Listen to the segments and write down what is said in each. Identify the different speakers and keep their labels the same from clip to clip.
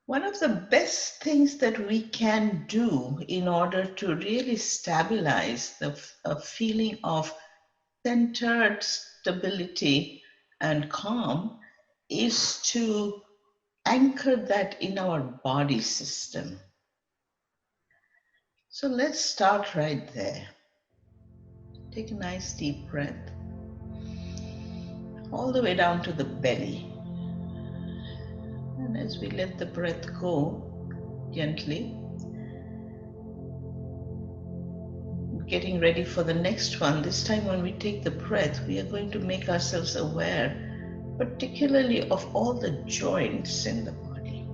Speaker 1: One of the best things that we can do in order to really stabilize a feeling of centered stability and calm is to anchor that in our body system. So let's start right there. Take a nice deep breath all the way down to the belly. And as we let the breath go gently, getting ready for the next one, this time when we take the breath, we are going to make ourselves aware, particularly of all the joints in the body.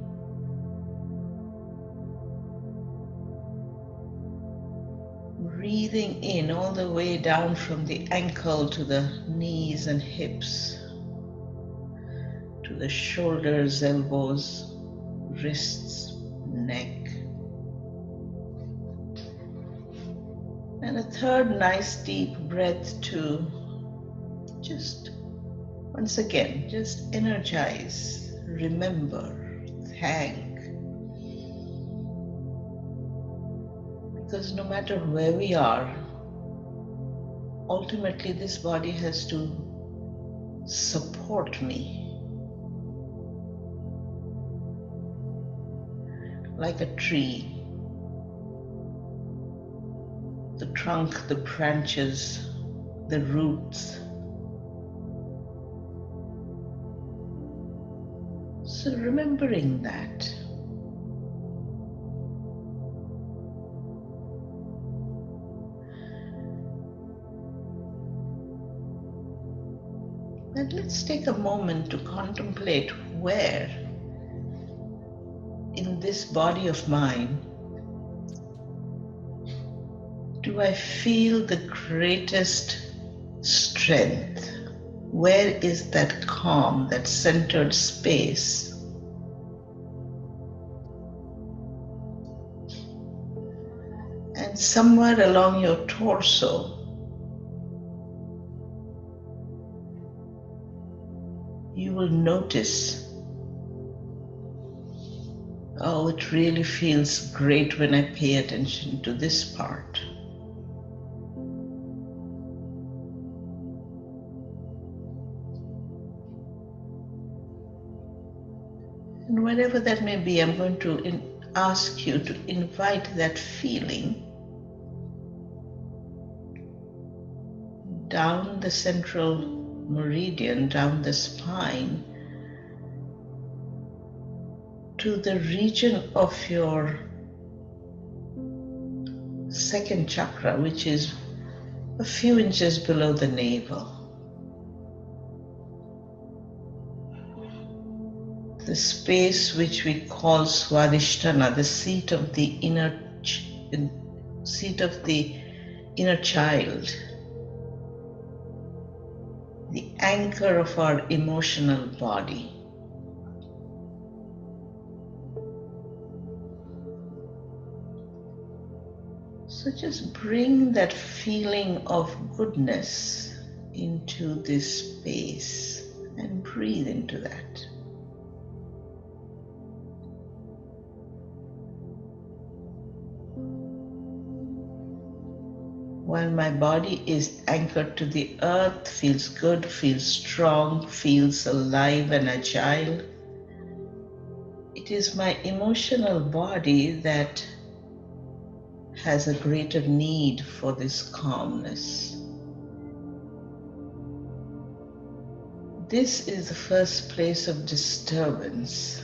Speaker 1: Breathing in all the way down from the ankle to the knees and hips, to the shoulders, elbows, wrists, neck. And a third nice deep breath to just, once again, just energize, remember, thank. Because no matter where we are, ultimately this body has to support me. Like a tree, the trunk, the branches, the roots. So remembering that. And let's take a moment to contemplate where in this body of mine do I feel the greatest strength? Where is that calm, that centered space? And somewhere along your torso, you will notice, oh, it really feels great when I pay attention to this part. And wherever that may be, I'm going to ask you to invite that feeling down the central meridian, down the spine, to the region of your second chakra, which is a few inches below the navel. The space which we call Swadhisthana, the seat of the inner child, the anchor of our emotional body. So just bring that feeling of goodness into this space and breathe into that. While my body is anchored to the earth, feels good, feels strong, feels alive and agile, it is my emotional body that has a greater need for this calmness. This is the first place of disturbance.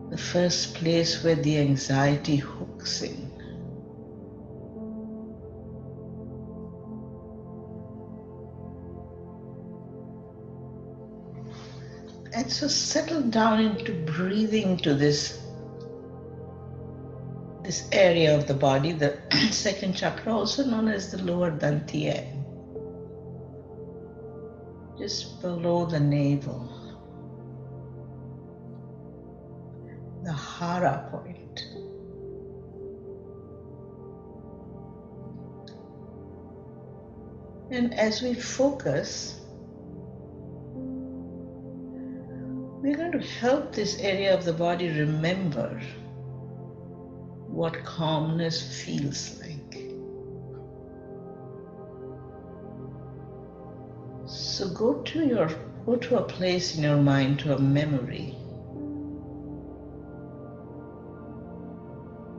Speaker 1: The first place where the anxiety hooks in. And so settle down into breathing to this area of the body, the second chakra, also known as the lower dantian, just below the navel, the hara point. And as we focus, We're going to help this area of the body remember what calmness feels like. So go to a place in your mind, to a memory,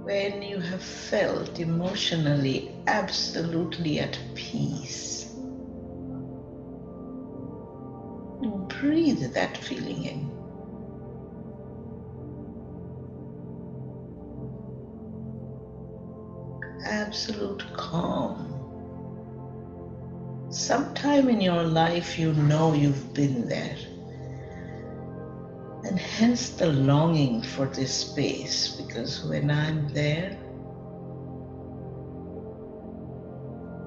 Speaker 1: when you have felt emotionally absolutely at peace. Breathe that feeling in. Absolute calm. Sometime in your life you know you've been there, and hence the longing for this space, because when I'm there,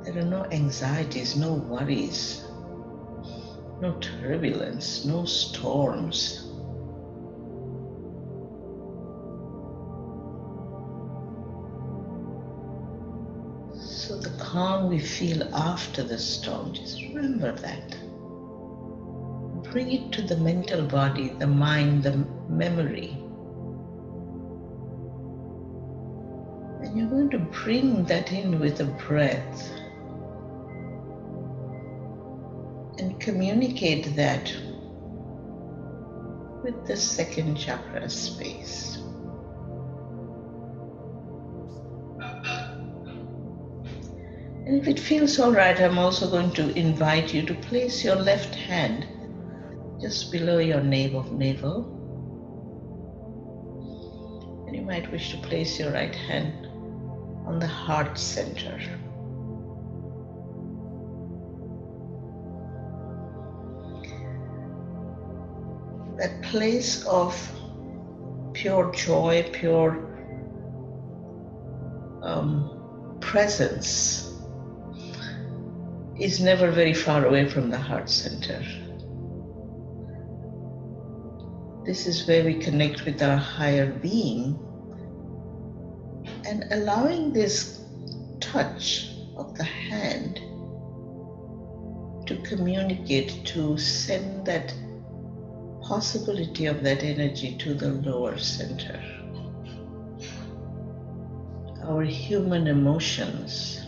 Speaker 1: there are no anxieties, no worries, no turbulence, no storms. So the calm we feel after the storm, just remember that. Bring it to the mental body, the mind, the memory. And you're going to bring that in with a breath and communicate that with the second chakra space. And if it feels all right, I'm also going to invite you to place your left hand just below your navel. And you might wish to place your right hand on the heart center. That place of pure joy, pure presence is never very far away from the heart center. This is where we connect with our higher being, and allowing this touch of the hand to communicate, to send that possibility of that energy to the lower center. Our human emotions,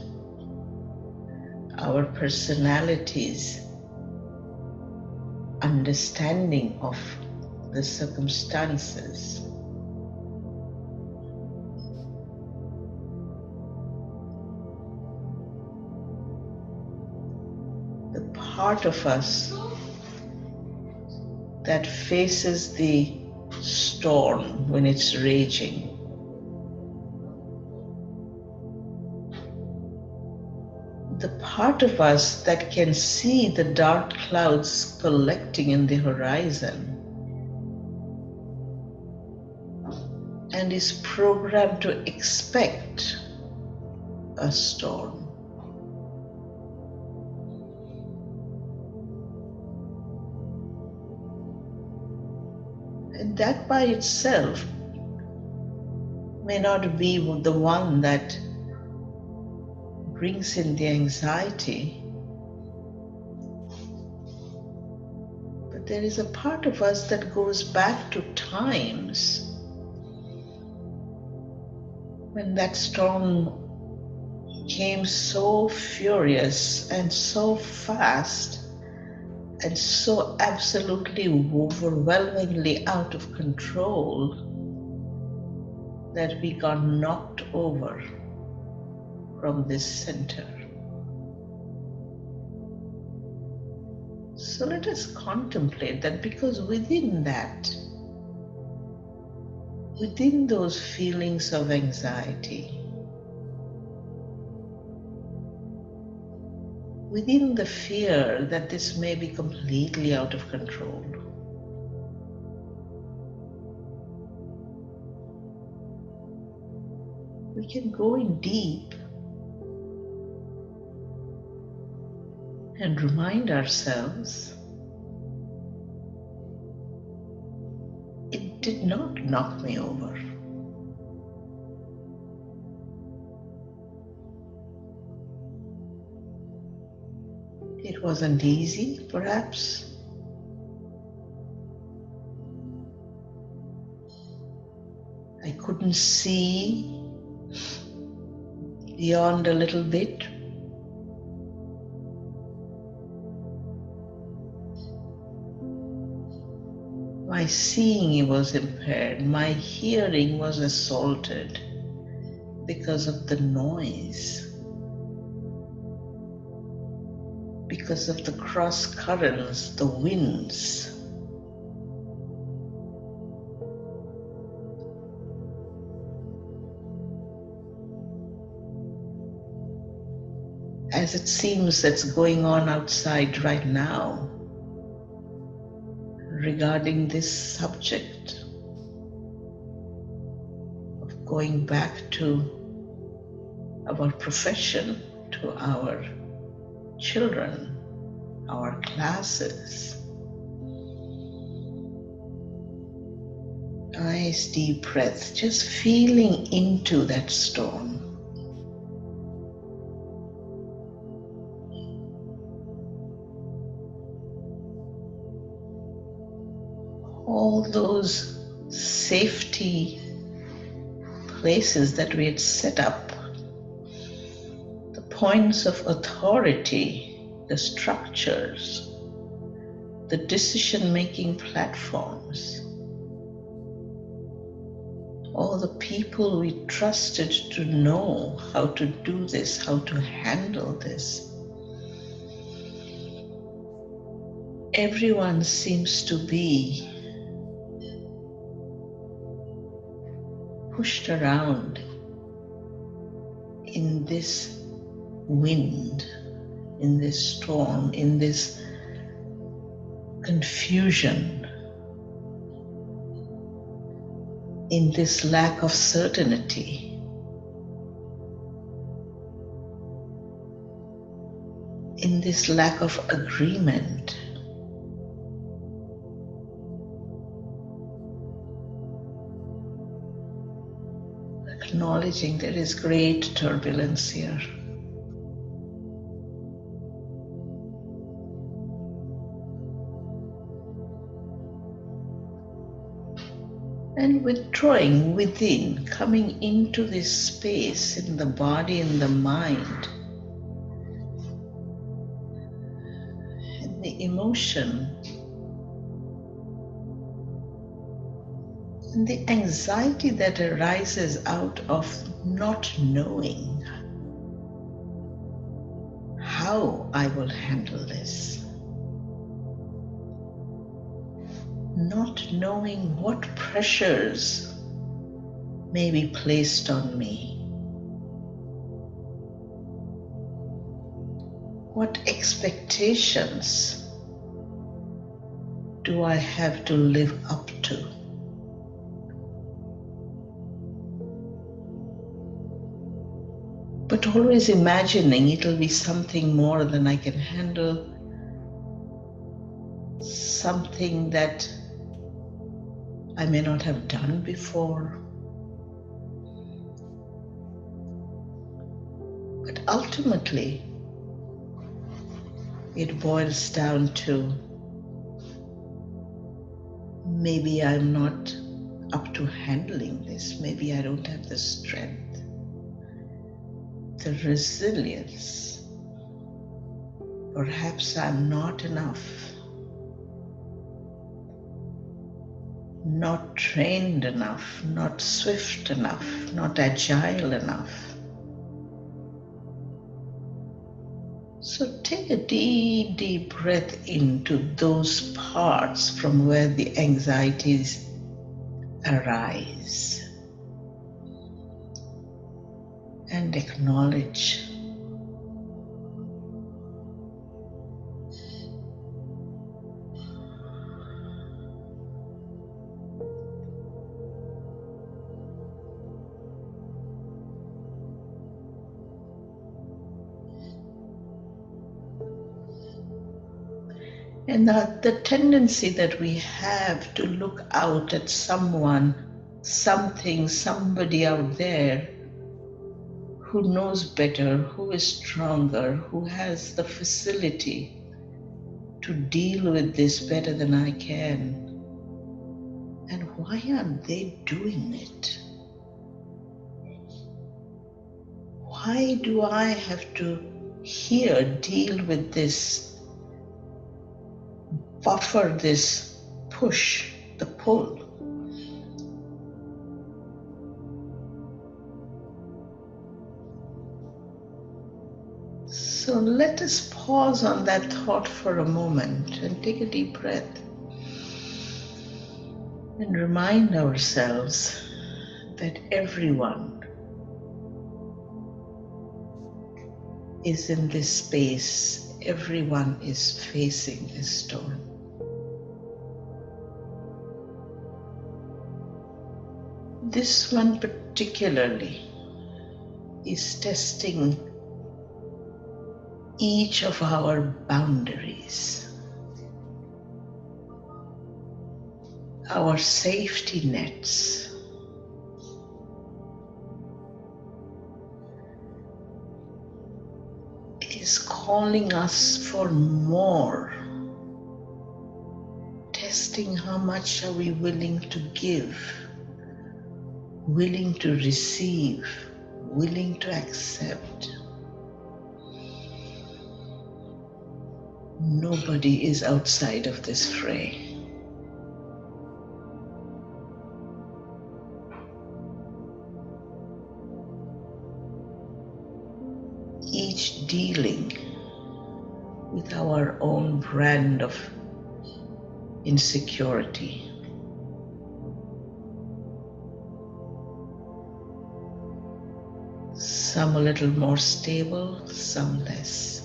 Speaker 1: our personalities, understanding of the circumstances. The part of us that faces the storm when it's raging. The part of us that can see the dark clouds collecting in the horizon and is programmed to expect a storm. And that by itself may not be the one that brings in the anxiety, but there is a part of us that goes back to times when that storm came so furious and so fast and so absolutely overwhelmingly out of control that we got knocked over from this center. So let us contemplate that, because within that, within those feelings of anxiety, within the fear that this may be completely out of control, we can go in deep and remind ourselves, it did not knock me over. It wasn't easy, perhaps, I couldn't see beyond a little bit. My seeing was impaired. My hearing was assaulted because of the noise, because of the cross currents, the winds. As it seems that's going on outside right now regarding this subject of going back to our profession, to our children, our classes. Nice deep breath, just feeling into that storm. All those safety places that we had set up, the points of authority, the structures, the decision-making platforms, all the people we trusted to know how to do this, how to handle this. Everyone seems to be pushed around in this wind, in this storm, in this confusion, in this lack of certainty, in this lack of agreement. Acknowledging there is great turbulence here. And withdrawing within, coming into this space in the body and the mind, and the emotion, and the anxiety that arises out of not knowing how I will handle this. Not knowing what pressures may be placed on me. What expectations do I have to live up to? But always imagining it'll be something more than I can handle, something that I may not have done before. But ultimately, it boils down to maybe I'm not up to handling this. Maybe I don't have the strength, the resilience. Perhaps I'm not enough. Not trained enough, not swift enough, not agile enough. So take a deep, deep breath into those parts from where the anxieties arise. And acknowledge. And the tendency that we have to look out at someone, something, somebody out there who knows better, who is stronger, who has the facility to deal with this better than I can. And why aren't they doing it? why do I have to here deal with this buffer, this push, the pull? So let us pause on that thought for a moment and take a deep breath and remind ourselves that everyone is in this space, everyone is facing this storm. This one particularly is testing each of our boundaries, our safety nets. It is calling us for more, testing how much are we willing to give, willing to receive, willing to accept. Nobody is outside of this fray. Each dealing with our own brand of insecurity. Some a little more stable, some less.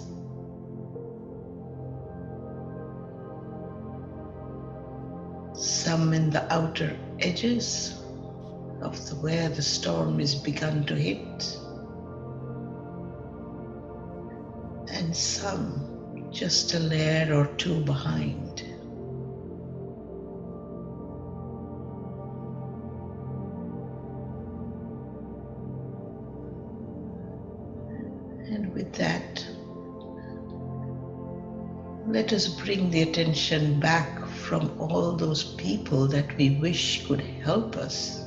Speaker 1: Some in the outer edges of where the storm is begun to hit, and some just a layer or two behind. And with that, let us bring the attention back from all those people that we wish could help us,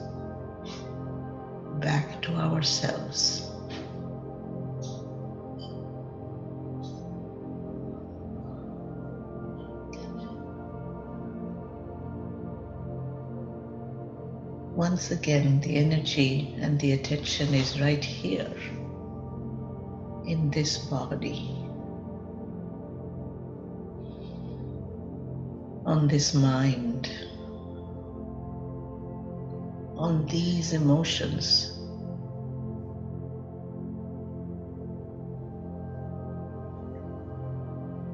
Speaker 1: back to ourselves. Once again, the energy and the attention is right here in this body, on this mind, on these emotions.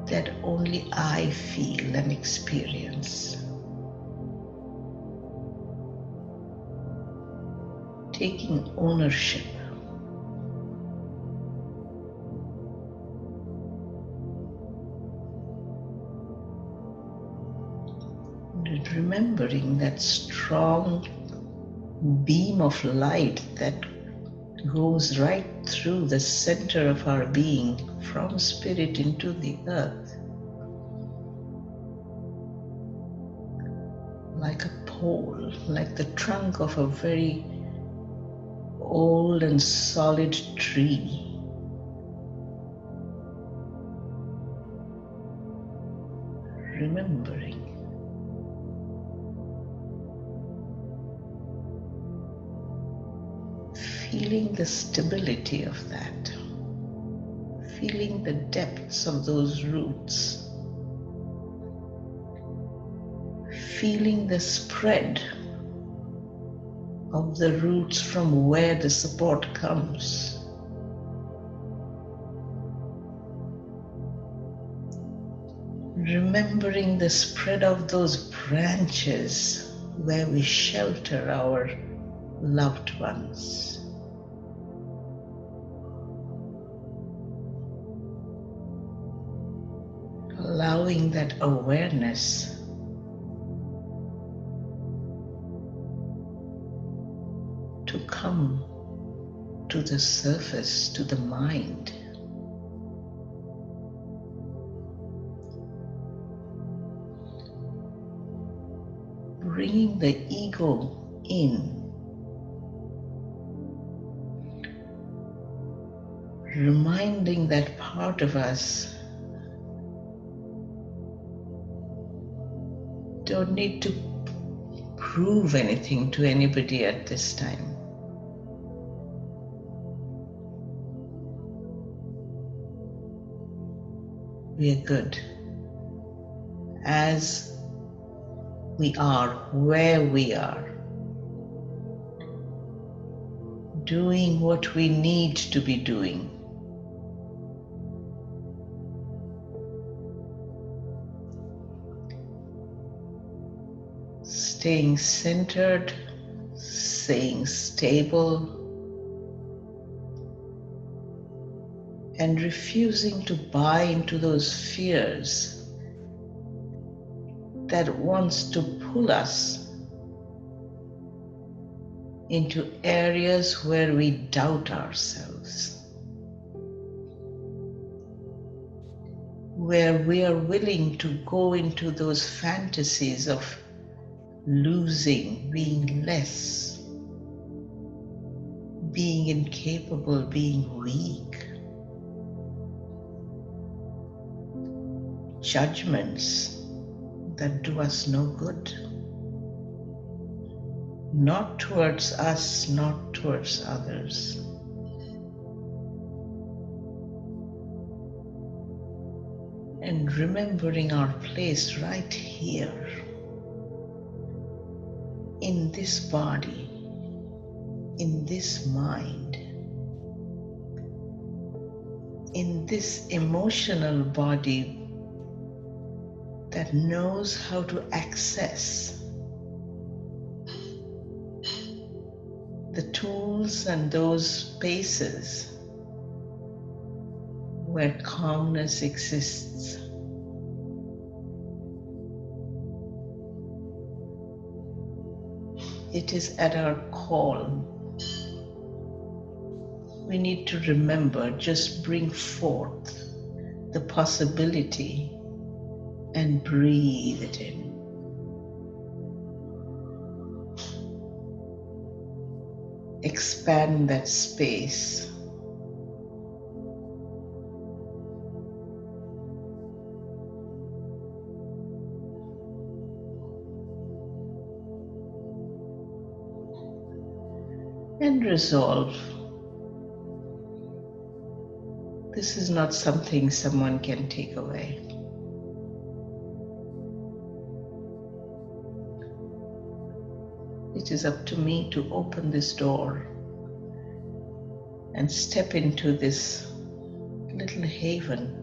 Speaker 1: That only I feel and experience. Taking ownership. And remembering that strong beam of light that goes right through the center of our being, from spirit into the earth, like a pole, like the trunk of a very old and solid tree. Remembering. Feeling the stability of that. Feeling the depths of those roots. Feeling the spread of the roots from where the support comes. Remembering the spread of those branches where we shelter our loved ones. Allowing that awareness to come to the surface, to the mind. Bringing the ego in. reminding that part of us don't need to prove anything to anybody at this time. We are good as we are, where we are, doing what we need to be doing. Staying centered, staying stable, and refusing to buy into those fears that wants to pull us into areas where we doubt ourselves, where we are willing to go into those fantasies of losing, being less, being incapable, being weak. Judgments that do us no good. Not towards us, not towards others. And remembering our place right here, in this body, in this mind, in this emotional body that knows how to access the tools and those spaces where calmness exists. It is at our call. We need to remember, just bring forth the possibility and breathe it in. Expand that space. And resolve. This is not something someone can take away. It is up to me to open this door and step into this little haven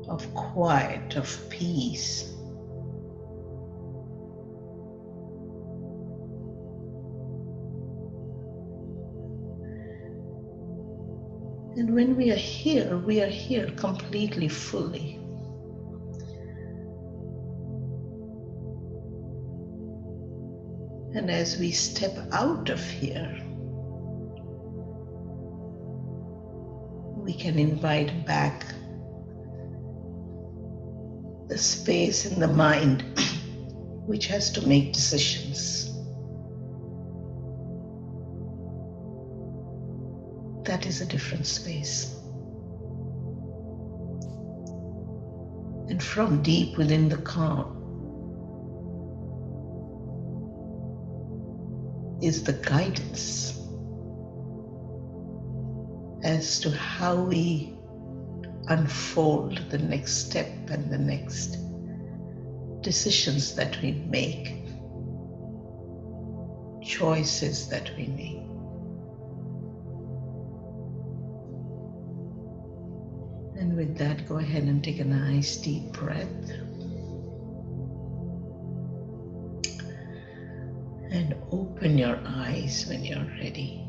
Speaker 1: of quiet, of peace. And when we are here completely, fully. And as we step out of here, we can invite back the space in the mind which has to make decisions. That is a different space. And from deep within the calm is the guidance as to how we unfold the next step and the next decisions that we make, choices that we make. And with that, go ahead and take a nice deep breath. And open your eyes when you're ready.